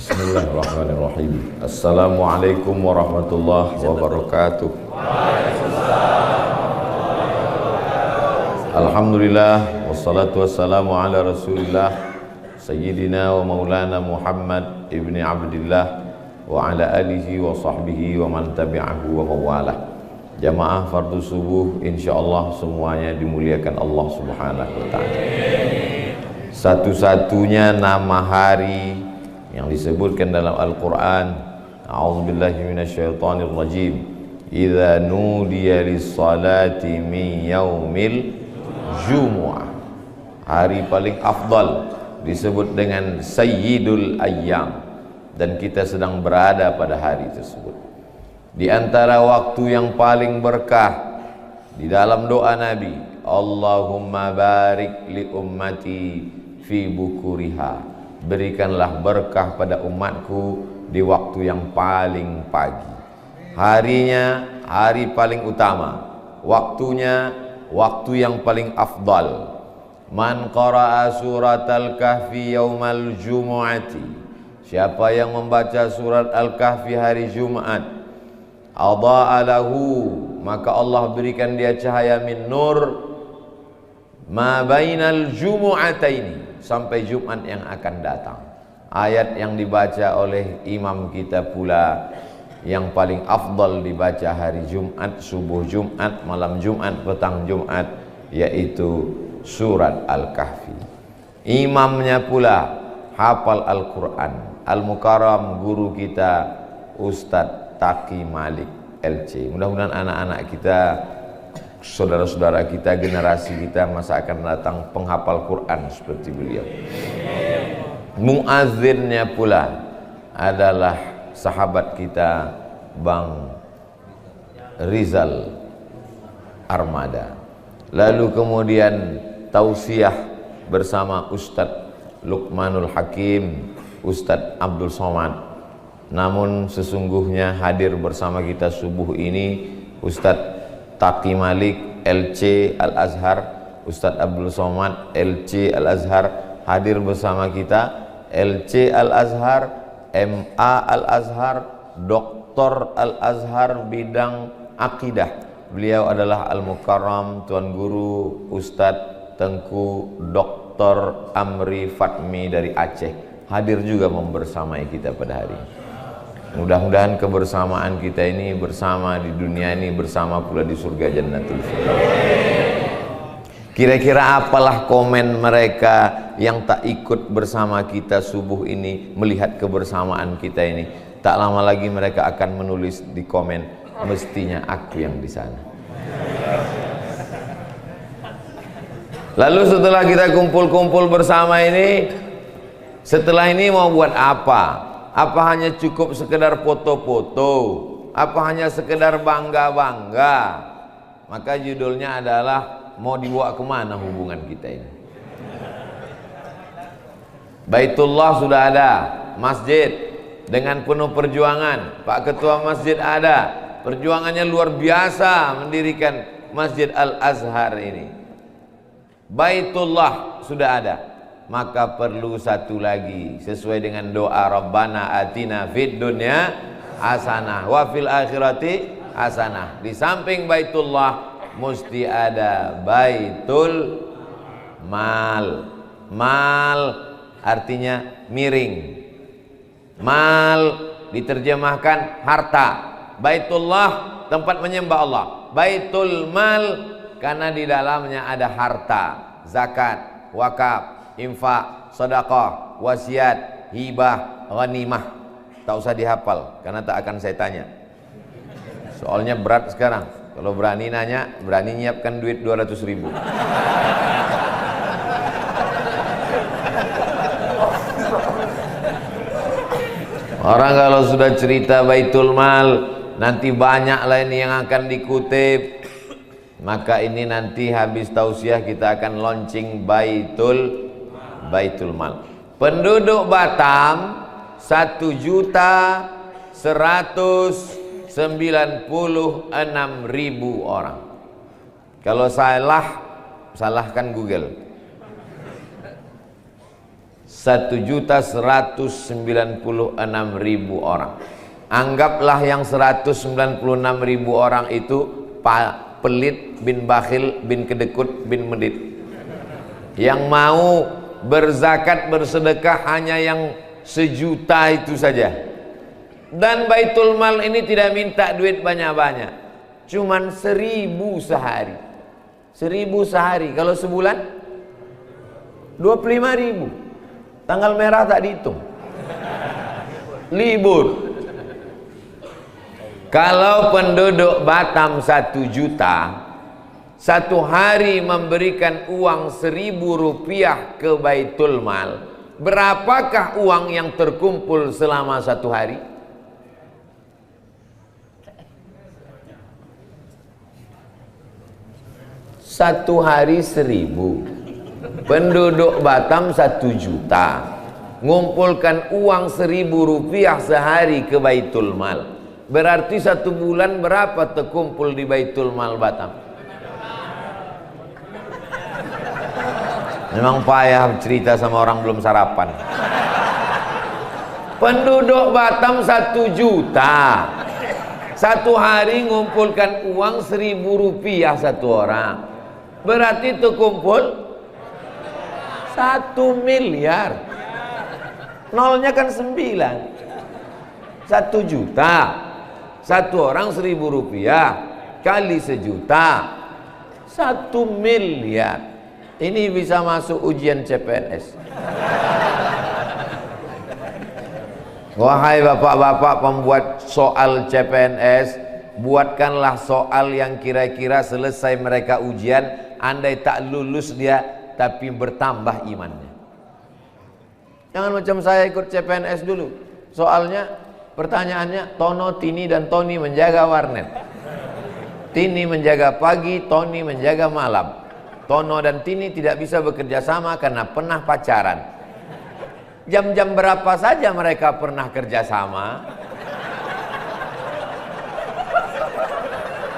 Bismillahirrahmanirrahim. Assalamualaikum warahmatullahi wabarakatuh. Alhamdulillah wassalatu wassalamu ala Rasulillah Sayyidina wa maulana Muhammad ibni Abdillah wa ala alihi wa sahbihi wa man tabi'ahu wa mawalah. Jamaah fardu subuh insyaallah semuanya dimuliakan Allah Subhanahu wa taala. Satu-satunya nama hari yang disebutkan dalam Al-Quran, a'udzubillahi minasyaitonir rajim, idza nudiya lis-salati min yaumil jumu'ah, hari paling afdal, disebut dengan sayyidul ayyam, dan kita sedang berada pada hari tersebut. Di antara waktu yang paling berkah di dalam doa Nabi, Allahumma barik li ummati fi bukuriha, berikanlah berkah pada umatku di waktu yang paling pagi. Harinya hari paling utama, waktunya waktu yang paling afdal. Man qara'a suratal kahfi yaumal jumu'ati, siapa yang membaca surat Al-Kahfi hari Jumat, adha'a lahu, maka Allah berikan dia cahaya min nur ma bainal jumu'ataini, sampai Jumat yang akan datang. Ayat yang dibaca oleh imam kita pula yang paling afdal dibaca hari Jumat, subuh Jumat, malam Jumat, petang Jumat, yaitu surat Al-Kahfi. Imamnya pula hafal Al-Quran, Al-Mukarram guru kita Ustadz Taqi Malik LC. Mudah-mudahan anak-anak kita, saudara-saudara kita, generasi kita masa akan datang penghafal Quran seperti beliau. Muazzinnya pula adalah sahabat kita Bang Rizal Armada. Lalu kemudian tausiah bersama Ustadz Luqmanul Hakim, Ustadz Abdul Somad. Namun sesungguhnya hadir bersama kita subuh ini Ustadz Taqi Malik LC Al-Azhar, Ustadz Abdul Somad LC Al-Azhar hadir bersama kita. LC Al-Azhar, MA Al-Azhar, Doktor Al-Azhar bidang akidah. Beliau adalah Al-Mukarram Tuan Guru Ustadz Tengku Dr. Amri Fatmi dari Aceh, hadir juga membersamai kita pada hari ini. Mudah-mudahan kebersamaan kita ini bersama di dunia ini, bersama pula di surga Jannatul Firdaus. Kira-kira apalah komen mereka yang tak ikut bersama kita subuh ini, melihat kebersamaan kita ini? Tak lama lagi mereka akan menulis di komen, mestinya aku yang di sana. Lalu setelah kita kumpul-kumpul bersama ini, setelah ini mau buat apa? Apa hanya cukup sekedar foto-foto? Apa hanya sekedar bangga-bangga? Maka judulnya adalah mau dibawa kemana hubungan kita ini? Baitullah sudah ada, masjid dengan penuh perjuangan. Pak Ketua Masjid ada, perjuangannya luar biasa mendirikan Masjid Al-Azhar ini. Baitullah sudah ada. Maka perlu satu lagi sesuai dengan doa Rabbana atina fid dunya hasanah wa fil akhirati hasanah. Di samping Baitullah mesti ada Baitul Mal. Mal artinya miring. Mal diterjemahkan harta. Baitullah tempat menyembah Allah. Baitul Mal karena di dalamnya ada harta, zakat, wakaf, infak, sedekah, wasiat, hibah, ghanimah. Tak usah dihafal karena tak akan saya tanya. Soalnya berat sekarang. Kalau berani nanya, berani nyiapkan duit 200.000. Orang kalau sudah cerita Baitul Mal, nanti banyak lain yang akan dikutip. Maka ini nanti habis tausiah kita akan launching Baitul Mal. Penduduk Batam 1.196.000 orang. Kalau salahkan Google. 1.196.000 orang. Anggaplah yang 196.000 orang itu pelit bin bakhil bin kedekut bin medit. Yang mau berzakat bersedekah hanya yang 1 juta itu saja. Dan Baitul Mal ini tidak minta duit banyak-banyak, cuman 1.000 sehari. 1.000 sehari, kalau sebulan 25.000. Tanggal merah tak dihitung, libur. Kalau penduduk Batam 1 juta, satu hari memberikan uang 1.000 rupiah ke Baitul Mal, berapakah uang yang terkumpul selama 1 hari? Satu hari 1.000. Penduduk Batam 1 juta, ngumpulkan uang 1.000 rupiah sehari ke Baitul Mal, berarti 1 bulan berapa terkumpul di Baitul Mal Batam? Memang payah cerita sama orang belum sarapan. Penduduk Batam 1 juta, satu hari ngumpulkan uang 1.000 rupiah satu orang, berarti terkumpul 1 miliar. Nolnya kan 9. 1 juta, satu orang 1.000 rupiah kali 1 juta, 1 miliar. Ini bisa masuk ujian CPNS. Wahai bapak-bapak pembuat soal CPNS, buatkanlah soal yang kira-kira selesai mereka ujian, andai tak lulus dia tapi bertambah imannya. Jangan macam saya ikut CPNS dulu. Soalnya pertanyaannya, Tono, Tini dan Tony menjaga warnet. Tini menjaga pagi, Tony menjaga malam. Tono dan Tini tidak bisa bekerja sama karena pernah pacaran. Jam-jam berapa saja mereka pernah kerja sama?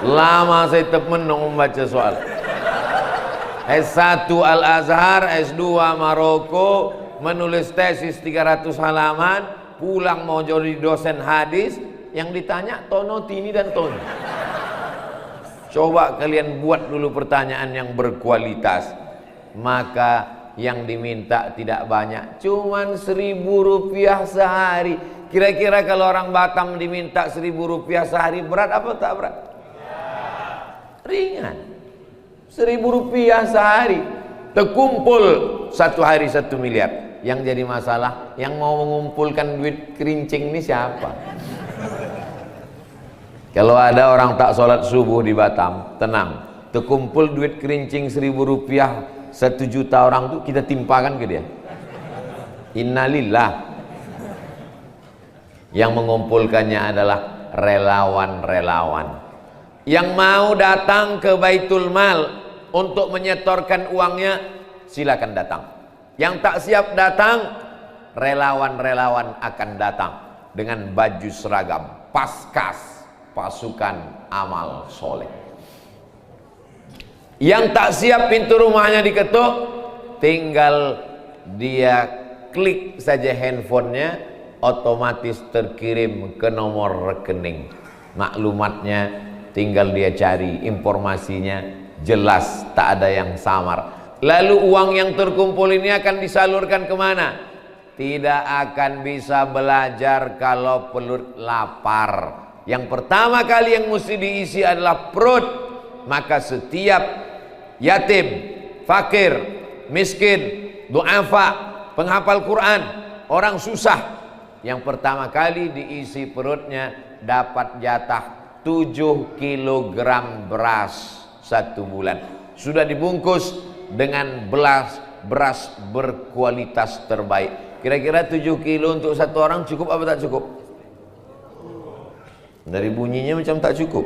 Lama saya tetap menung membaca soal. S1 Al-Azhar, S2 Maroko, menulis tesis 300 halaman, pulang mau jadi dosen hadis, yang ditanya Tono, Tini dan Tony. Coba kalian buat dulu pertanyaan yang berkualitas, maka yang diminta tidak banyak, cuman 1.000 rupiah sehari. Kira-kira kalau orang Batam diminta 1.000 rupiah sehari, berat apa tak berat? Ringan. 1.000 rupiah sehari terkumpul satu hari 1 miliar. Yang jadi masalah, yang mau mengumpulkan duit kerincing ini siapa? Kalau ada orang tak sholat subuh di Batam, tenang, terkumpul duit kerincing 1.000 rupiah 1 juta orang tuh kita timpakan ke dia. Innalillah. Yang mengumpulkannya adalah relawan-relawan yang mau datang ke Baitul Mal untuk menyetorkan uangnya, silakan datang. Yang tak siap datang, relawan-relawan akan datang dengan baju seragam Paskas, pasukan amal soleh. Yang tak siap pintu rumahnya diketuk, tinggal dia klik saja handphonenya, otomatis terkirim ke nomor rekening. Maklumatnya tinggal dia cari, informasinya jelas, tak ada yang samar. Lalu uang yang terkumpul ini akan disalurkan kemana? Tidak akan bisa belajar kalau perut lapar. Yang pertama kali yang mesti diisi adalah perut. Maka setiap yatim, fakir, miskin, du'afa, penghafal Quran, orang susah, yang pertama kali diisi perutnya dapat jatah 7 kilogram beras 1 bulan. Sudah dibungkus dengan beras berkualitas terbaik. Kira-kira 7 kilo untuk 1 orang cukup apa tak cukup? Dari bunyinya macam tak cukup.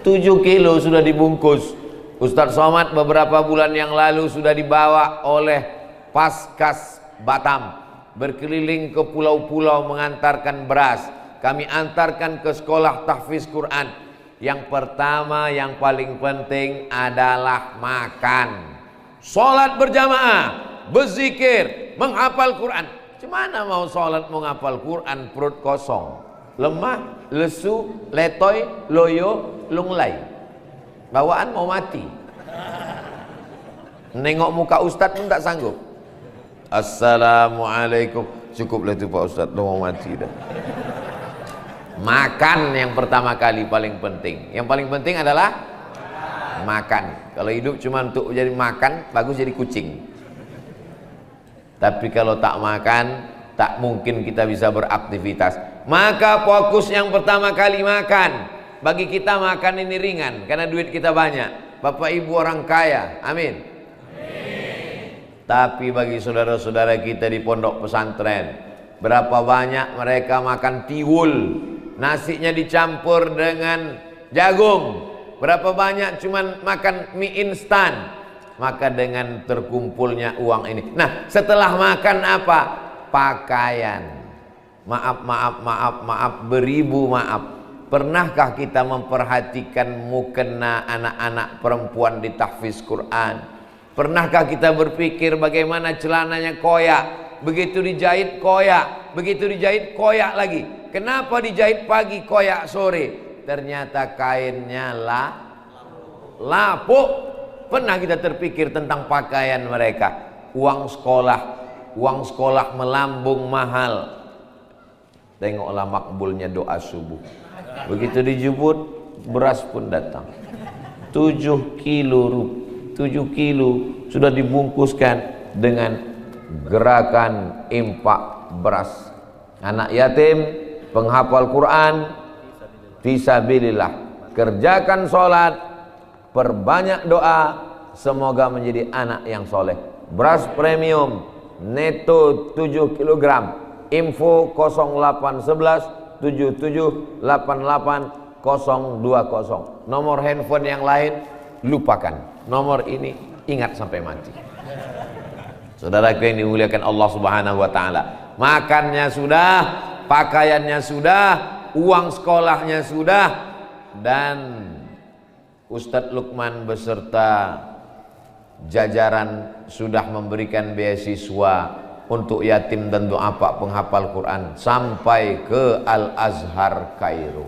7 kilo sudah dibungkus. Ustadz Somad beberapa bulan yang lalu sudah dibawa oleh Paskas Batam, berkeliling ke pulau-pulau mengantarkan beras. Kami antarkan ke sekolah tahfiz Quran. Yang pertama, yang paling penting adalah makan. Sholat berjamaah, berzikir, menghafal Quran. Gimana mau sholat mau ngapal Quran perut kosong, lemah, lesu, letoy, loyo, lunglai, bawaan mau mati. Nengok muka ustadz pun tak sanggup. Assalamualaikum, cukuplah itu Pak Ustadz, lo mau mati dah. Makan yang pertama kali paling penting. Yang paling penting adalah makan. Kalau hidup cuma untuk jadi makan, bagus jadi kucing. Tapi kalau tak makan, tak mungkin kita bisa beraktivitas. Maka fokus yang pertama kali makan. Bagi kita makan ini ringan, karena duit kita banyak. Bapak ibu orang kaya, amin. Tapi bagi saudara-saudara kita di pondok pesantren, berapa banyak mereka makan tiwul, nasinya dicampur dengan jagung. Berapa banyak cuman makan mie instan. Maka dengan terkumpulnya uang ini, nah setelah makan apa? Pakaian. Maaf, beribu maaf. Pernahkah kita memperhatikan mukena anak-anak perempuan di tahfiz Quran? Pernahkah kita berpikir bagaimana celananya koyak? Begitu dijahit koyak, begitu dijahit koyak lagi. Kenapa dijahit pagi koyak sore? Ternyata kainnya lapuk. Pernah kita terpikir tentang pakaian mereka? Uang sekolah melambung mahal. Tengoklah makbulnya doa subuh. Begitu dijemput, beras pun datang. 7 kilo sudah dibungkuskan dengan gerakan infak beras. Anak yatim, penghafal Quran, fisabilillah. Kerjakan sholat, perbanyak doa, semoga menjadi anak yang soleh. Beras premium neto 7 kg. Info 0811 7788 020. Nomor handphone yang lain lupakan. Nomor ini ingat sampai mati. Saudaraku yang dimuliakan Allah Subhanahu wa taala, makannya sudah, pakaiannya sudah, uang sekolahnya sudah, dan Ustadz Lukman beserta jajaran sudah memberikan beasiswa untuk yatim dan du'afa penghafal Quran sampai ke Al-Azhar Kairo.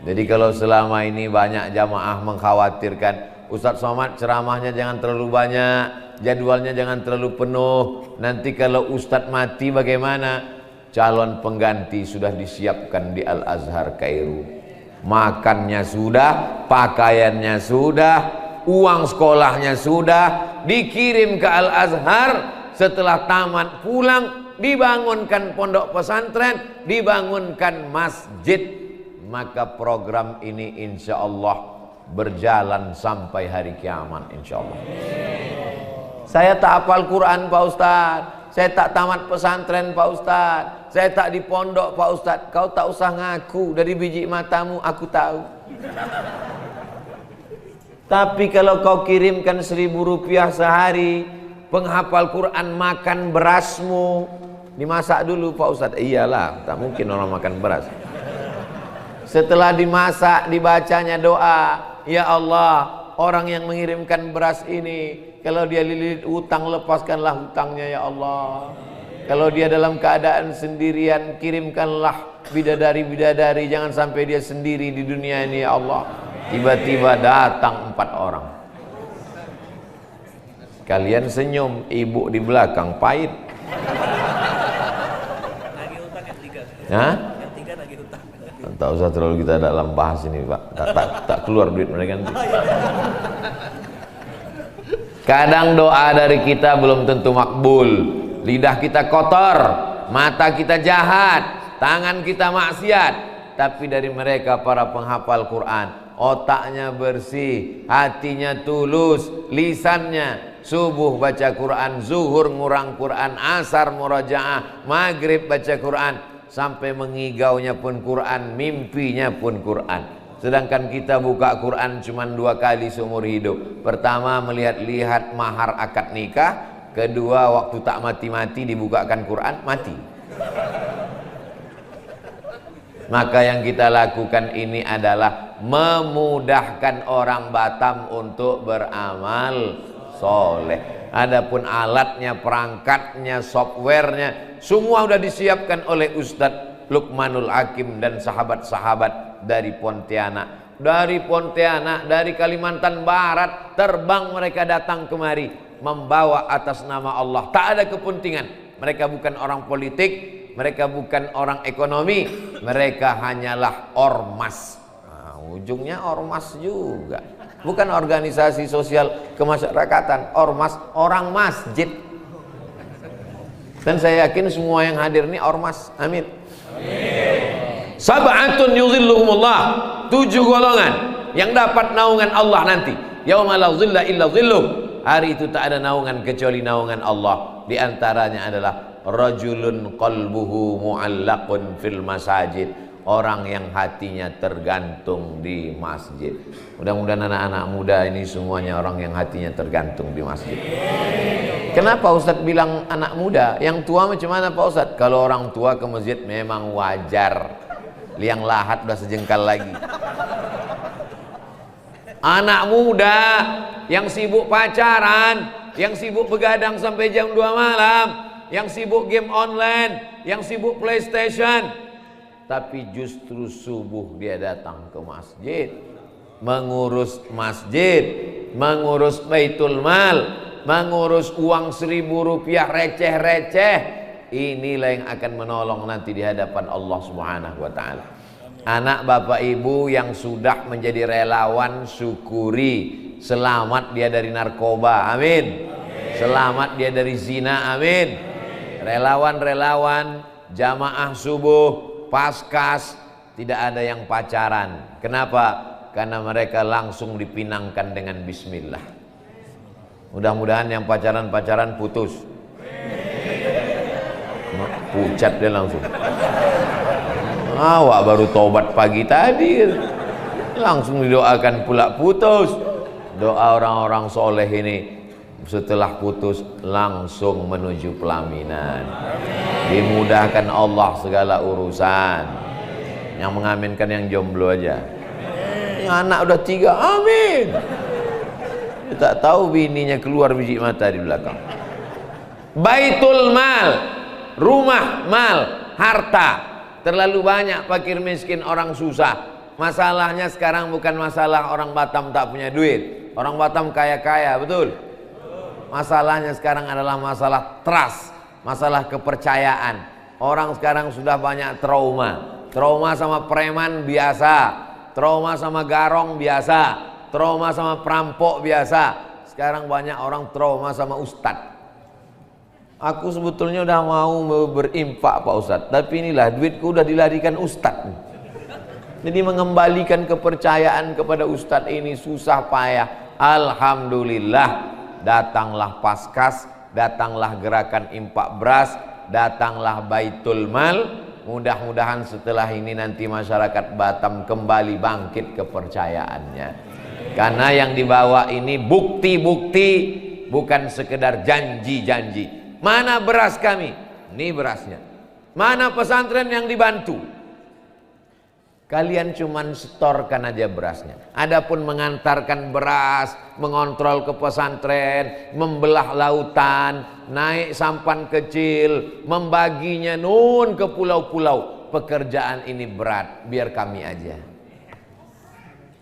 Jadi kalau selama ini banyak jamaah mengkhawatirkan, Ustadz Somad ceramahnya jangan terlalu banyak, jadwalnya jangan terlalu penuh, nanti kalau Ustadz mati bagaimana? Calon pengganti sudah disiapkan di Al-Azhar Kairo. Makannya sudah, pakaiannya sudah, uang sekolahnya sudah, dikirim ke Al-Azhar. Setelah tamat pulang, dibangunkan pondok pesantren, dibangunkan masjid. Maka program ini insya Allah berjalan sampai hari kiamat insya Allah. Saya tak hafal Quran Pak Ustadz, saya tak tamat pesantren Pak Ustadz, saya tak di pondok Pak Ustadz. Kau tak usah ngaku, dari biji matamu aku tahu. Tapi kalau kau kirimkan 1.000 rupiah sehari, penghafal Quran makan berasmu, dimasak dulu Pak Ustadz. Iyalah, tak mungkin orang makan beras. Setelah dimasak, dibacanya doa, ya Allah, orang yang mengirimkan beras ini, kalau dia lilit hutang, lepaskanlah hutangnya ya Allah. Kalau dia dalam keadaan sendirian, kirimkanlah bidadari-bidadari, jangan sampai dia sendiri di dunia ini ya Allah. Tiba-tiba datang 4 orang. Kalian senyum, ibu di belakang pahit. Hah? Tak usah terlalu kita dalam bahas ini Pak. Tak keluar duit mereka nanti. Kadang doa dari kita belum tentu makbul. Lidah kita kotor, mata kita jahat, tangan kita maksiat. Tapi dari mereka para penghafal Quran, otaknya bersih, hatinya tulus, lisannya subuh baca Quran, zuhur ngurang Quran, asar murajaah, maghrib baca Quran, sampai mengigaunya pun Quran, mimpinya pun Quran. Sedangkan kita buka Quran cuma 2 kali seumur hidup. Pertama melihat mahar akad nikah, kedua waktu tak mati-mati dibukakan Quran, mati. Maka yang kita lakukan ini adalah memudahkan orang Batam untuk beramal soleh. Adapun alatnya, perangkatnya, softwarenya, semua sudah disiapkan oleh Ustadz Luqmanul Hakim dan sahabat-sahabat dari Pontianak. Dari Pontianak, dari Kalimantan Barat, terbang mereka datang kemari membawa atas nama Allah. Tak ada kepentingan. Mereka bukan orang politik, mereka bukan orang ekonomi, mereka hanyalah ormas. Nah, ujungnya ormas juga. Bukan organisasi sosial kemasyarakatan, ormas, orang masjid. Dan saya yakin semua yang hadir ini ormas. Amin. Sab'atun yudhilluhumullah, 7 golongan yang dapat naungan Allah nanti. Yauma la dhilla illa dhilluh. Hari itu tak ada naungan kecuali naungan Allah. Di antaranya adalah rajulun qalbuhu mu'allaqun fil masajid. Orang yang hatinya tergantung di masjid. Mudah-mudahan anak-anak muda ini semuanya orang yang hatinya tergantung di masjid. Kenapa Ustadz bilang anak muda? Yang tua macam mana Pak Ustadz? Kalau orang tua ke masjid memang wajar. Liang lahat udah sejengkal lagi. Anak muda yang sibuk pacaran, yang sibuk begadang sampai jam 2 malam, yang sibuk game online, yang sibuk PlayStation, tapi justru subuh dia datang ke masjid, mengurus masjid, mengurus baitul mal, mengurus uang 1.000 rupiah receh-receh. Inilah yang akan menolong nanti di hadapan Allah Subhanahu wa ta'ala. Anak bapak ibu yang sudah menjadi relawan, syukuri. Selamat dia dari narkoba, amin. Selamat dia dari zina, amin. Relawan-relawan jamaah subuh, paskas, tidak ada yang pacaran. Kenapa? Karena mereka langsung dipinangkan dengan bismillah. Mudah-mudahan yang pacaran-pacaran putus. Pucat dia langsung. Awak baru tobat pagi tadi, langsung didoakan pula putus. Doa orang-orang soleh ini setelah putus langsung menuju pelaminan. Dimudahkan Allah segala urusan. Yang mengaminkan yang jomblo aja. Yang anak udah 3, amin. Dia tak tahu bininya keluar biji mata di belakang. Baitul mal, rumah mal, harta. Terlalu banyak fakir miskin, orang susah. Masalahnya sekarang bukan masalah orang Batam tak punya duit. Orang Batam kaya-kaya, betul? Masalahnya sekarang adalah masalah trust, masalah kepercayaan. Orang sekarang sudah banyak trauma. Trauma sama preman biasa, trauma sama garong biasa, trauma sama perampok biasa. Sekarang banyak orang trauma sama ustadz. Aku sebetulnya udah mau berimpak Pak Ustadz, tapi inilah duitku udah dilarikan ustadz. Jadi mengembalikan kepercayaan kepada ustadz ini susah payah. Alhamdulillah, datanglah paskas, datanglah gerakan impak beras, datanglah baitul mal. Mudah-mudahan setelah ini nanti masyarakat Batam kembali bangkit kepercayaannya. Karena yang dibawa ini bukti-bukti, bukan sekedar janji-janji. Mana beras kami? Ini berasnya. Mana pesantren yang dibantu? Kalian cuman setorkan aja berasnya. Adapun mengantarkan beras, mengontrol ke pesantren, membelah lautan, naik sampan kecil, membaginya nun ke pulau-pulau. Pekerjaan ini berat, biar kami aja.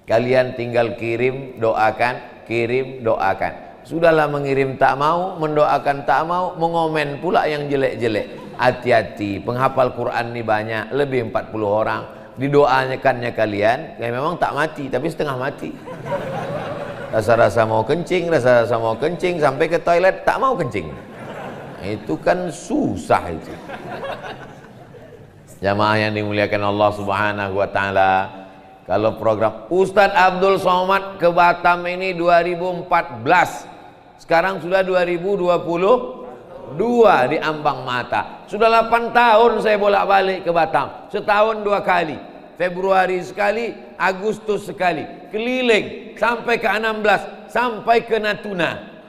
Kalian tinggal kirim, doakan, kirim, doakan. Sudahlah mengirim tak mau, mendoakan tak mau, mengomen pula yang jelek-jelek. Hati-hati, penghafal Quran ini banyak, lebih 40 orang. Didoakannya kalian, ya memang tak mati, tapi setengah mati. Rasa-rasa mau kencing, rasa-rasa mau kencing, sampai ke toilet tak mau kencing. Itu kan susah itu. Jamaah yang dimuliakan Allah Subhanahu wa ta'ala, kalau program Ustadz Abdul Somad ke Batam ini 2014, sekarang sudah 2022 di ambang mata. Sudah 8 tahun saya bolak-balik ke Batam, setahun 2 kali. Februari sekali, Agustus sekali, keliling sampai ke 16, sampai ke Natuna.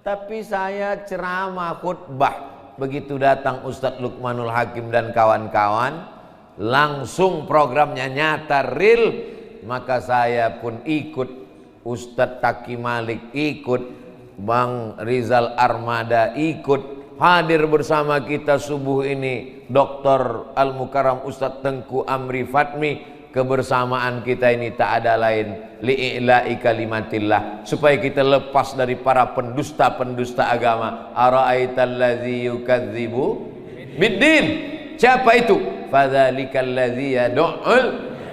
Tapi saya ceramah khutbah, begitu datang Ustadz Luqmanul Hakim dan kawan-kawan, langsung programnya nyata real, maka saya pun ikut, Ustadz Taki Malik ikut, Bang Rizal Armada ikut hadir bersama kita subuh ini, Dr. Al-Mukarram Ustadz Tengku Amri Fatmi. Kebersamaan kita ini tak ada lain li'ila'i kalimatillah, supaya kita lepas dari para pendusta-pendusta agama. Ara'aital ladzi yukadzibu biddin, siapa itu? Fadzalikal ladzi yad'ul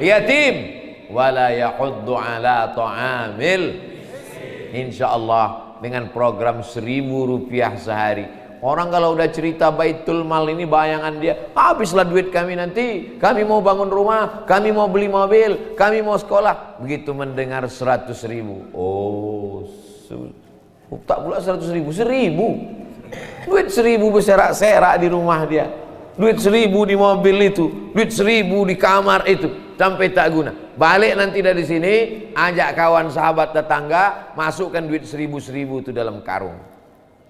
yatim wala yahuddu ala ta'amil. Insyaallah dengan program 1.000 rupiah sehari, orang kalau udah cerita Baitul Mal ini bayangan dia, habislah duit kami nanti, kami mau bangun rumah, kami mau beli mobil, kami mau sekolah. Begitu mendengar 100.000, oh tak pula 100.000, 1.000 duit, 1.000 berserak-serak di rumah dia, duit 1.000 di mobil itu, duit 1.000 di kamar itu, sampai tak guna. Balik nanti dari sini, ajak kawan sahabat tetangga, masukkan duit 1.000 itu dalam karung,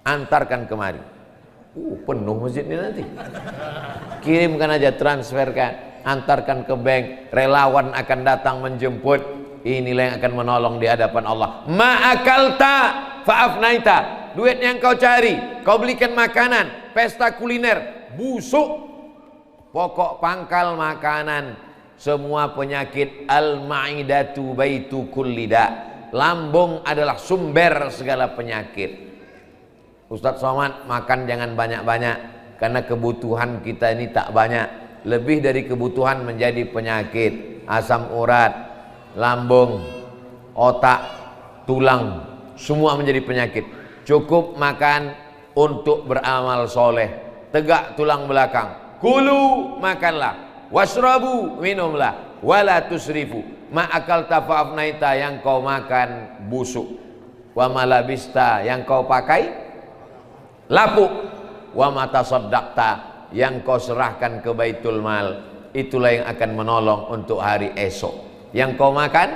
antarkan kemari. Penuh masjidnya nanti. Kirimkan aja, transferkan, antarkan ke bank, relawan akan datang menjemput. Inilah yang akan menolong di hadapan Allah. Ma'akalta fa'afnaita, duit yang kau cari, kau belikan makanan, pesta kuliner, busuk. Pokok pangkal makanan semua penyakit. Al-ma'idatu baitu kullida, lambung adalah sumber segala penyakit. Ustadz Somad, makan jangan banyak-banyak, karena kebutuhan kita ini tak banyak. Lebih dari kebutuhan menjadi penyakit. Asam urat, lambung, otak, tulang, semua menjadi penyakit. Cukup makan untuk beramal soleh. Tegak tulang belakang. Kulu, makanlah. Wasrabu, minumlah. Wala tusrifu. Ma'akal tafa'afnaita, yang kau makan busuk. Wa malabista, yang kau pakai lapuk. Wa mata saddaqta, yang kau serahkan ke Baitul Mal, itulah yang akan menolong untuk hari esok. Yang kau makan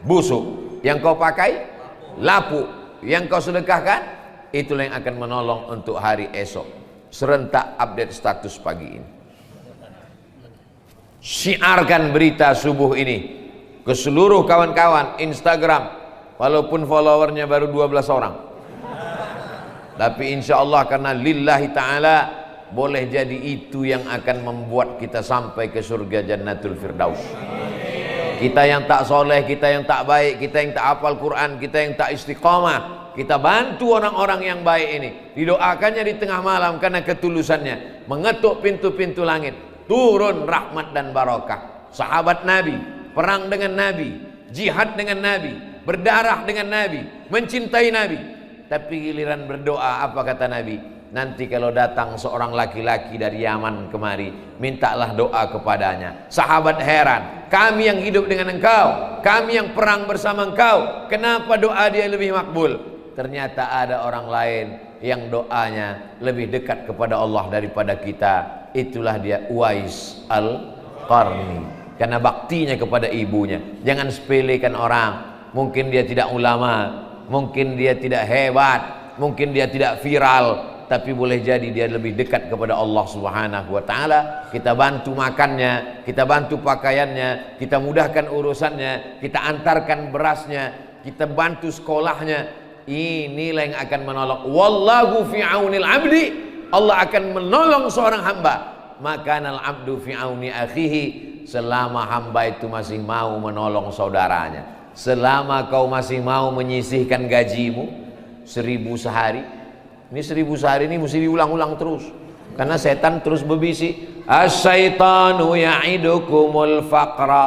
busuk, yang kau pakai lapuk, yang kau sedekahkan, itulah yang akan menolong untuk hari esok. Serentak update status pagi ini. Syiarkan berita subuh ini ke seluruh kawan-kawan Instagram, walaupun followernya baru 12 orang. Tapi insya Allah karena lillahi ta'ala, boleh jadi itu yang akan membuat kita sampai ke surga Jannatul Firdaus. Kita yang tak soleh, kita yang tak baik, kita yang tak hafal Quran, kita yang tak istiqamah, kita bantu orang-orang yang baik ini. Didoakannya di tengah malam karena ketulusannya, mengetuk pintu-pintu langit, turun rahmat dan barakah. Sahabat Nabi, perang dengan Nabi, jihad dengan Nabi, berdarah dengan Nabi, mencintai Nabi. Tapi giliran berdoa, apa kata Nabi? Nanti kalau datang seorang laki-laki dari Yaman kemari, mintalah doa kepadanya. Sahabat heran, kami yang hidup dengan engkau, kami yang perang bersama engkau, kenapa doa dia lebih makbul? Ternyata ada orang lain yang doanya lebih dekat kepada Allah daripada kita. Itulah dia Uwais Al-Qarni, karena baktinya kepada ibunya. Jangan sepelekan orang. Mungkin dia tidak ulama, mungkin dia tidak hebat, mungkin dia tidak viral, tapi boleh jadi dia lebih dekat kepada Allah Subhanahu wa ta'ala. Kita bantu makannya, kita bantu pakaiannya, kita mudahkan urusannya, kita antarkan berasnya, kita bantu sekolahnya. Inilah yang akan menolong. Wallahu fi aunil abdi, Allah akan menolong seorang hamba. Makanal abdu fi auni akhihi, selama hamba itu masih mau menolong saudaranya. Selama kau masih mau menyisihkan gajimu 1.000 sehari. Ini 1.000 sehari ini mesti diulang-ulang terus, karena setan terus berbisik. As-syaitanu ya'idukumul faqra,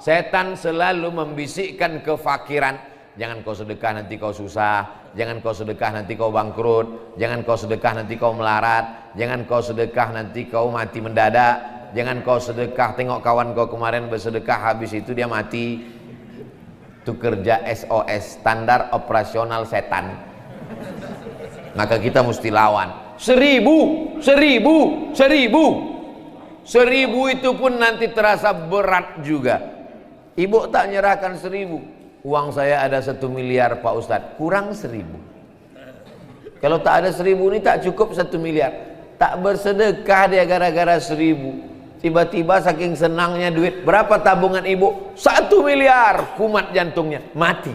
setan selalu membisikkan kefakiran. Jangan kau sedekah nanti kau susah, jangan kau sedekah nanti kau bangkrut, jangan kau sedekah nanti kau melarat, jangan kau sedekah nanti kau mati mendadak, jangan kau sedekah, tengok kawan kau kemarin bersedekah habis itu dia mati. Itu kerja SOS, standar operasional setan. Maka kita mesti lawan. 1.000 itu pun nanti terasa berat juga. Ibu tak nyerahkan 1.000. Uang saya ada 1 miliar Pak Ustadz, kurang 1.000. Kalau tak ada 1.000 ini tak cukup 1 miliar. Tak bersedekah dia gara-gara 1.000. Tiba-tiba saking senangnya duit, berapa tabungan ibu? 1 miliar, kumat jantungnya, mati.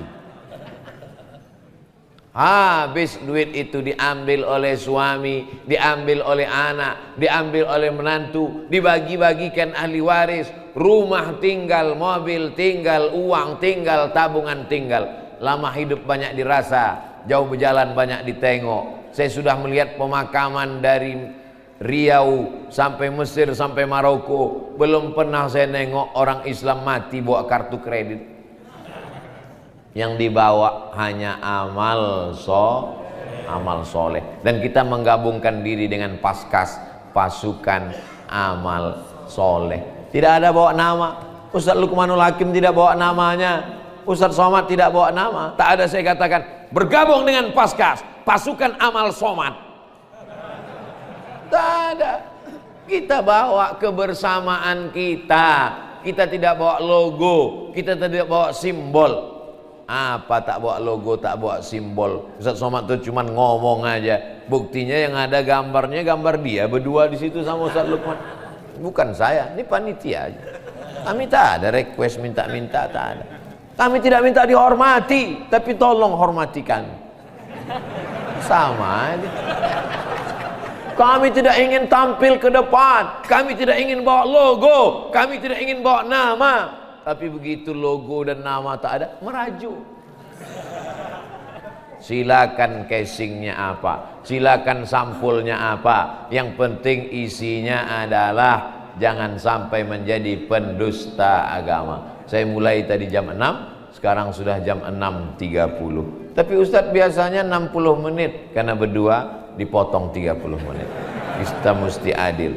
Habis duit itu diambil oleh suami, diambil oleh anak, diambil oleh menantu, dibagi-bagikan ahli waris, rumah tinggal, mobil tinggal, uang tinggal, tabungan tinggal. Lama hidup banyak dirasa, jauh berjalan banyak ditengok. Saya sudah melihat pemakaman dari Riau sampai Mesir sampai Maroko, belum pernah saya nengok orang Islam mati bawa kartu kredit. Yang dibawa hanya amal soleh. Dan kita menggabungkan diri dengan Paskas, pasukan amal soleh. Tidak ada bawa nama. Ustaz Luqmanul Hakim tidak bawa namanya, Ustaz Somad tidak bawa nama. Tak ada saya katakan bergabung dengan Paskas, pasukan amal somad. Tak ada. Kita bawa kebersamaan kita. Kita tidak bawa logo, kita tidak bawa simbol. Apa tak bawa logo, tak bawa simbol. Ustaz Somad tuh cuman ngomong aja. Buktinya yang ada gambarnya, gambar dia berdua di situ sama Ustaz Luqman. Bukan saya, ini panitia aja. Kami tak ada request minta-minta, tak ada. Kami tidak minta dihormati, tapi tolong hormati kami. Sama aja. Kami tidak ingin tampil ke depan, kami tidak ingin bawa logo, kami tidak ingin bawa nama. Tapi begitu logo dan nama tak ada, merajuk. Silakan casingnya apa, silakan sampulnya apa. Yang penting isinya adalah jangan sampai menjadi pendusta agama. Saya mulai tadi jam 6, sekarang sudah jam 6.30. Tapi Ustadz biasanya 60 menit, karena berdua dipotong 30 menit. Kita mesti adil.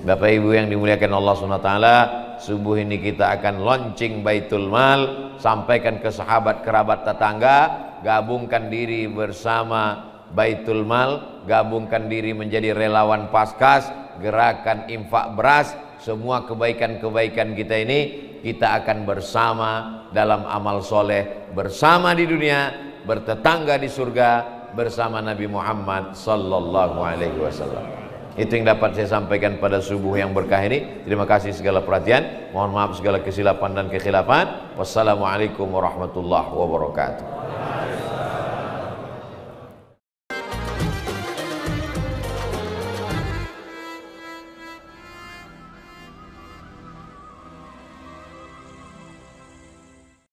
Bapak Ibu yang dimuliakan Allah SWT, subuh ini kita akan launching Baitul Mal, sampaikan ke sahabat, kerabat, tetangga, gabungkan diri bersama Baitul Mal, gabungkan diri menjadi relawan Paskas, gerakan infak beras. Semua kebaikan-kebaikan kita ini kita akan bersama dalam amal soleh, bersama di dunia, bertetangga di surga bersama Nabi Muhammad sallallahu alaihi wasallam. Itu yang dapat saya sampaikan pada subuh yang berkah ini. Terima kasih segala perhatian. Mohon maaf segala kesilapan dan kekhilafan. Wassalamualaikum warahmatullahi wabarakatuh.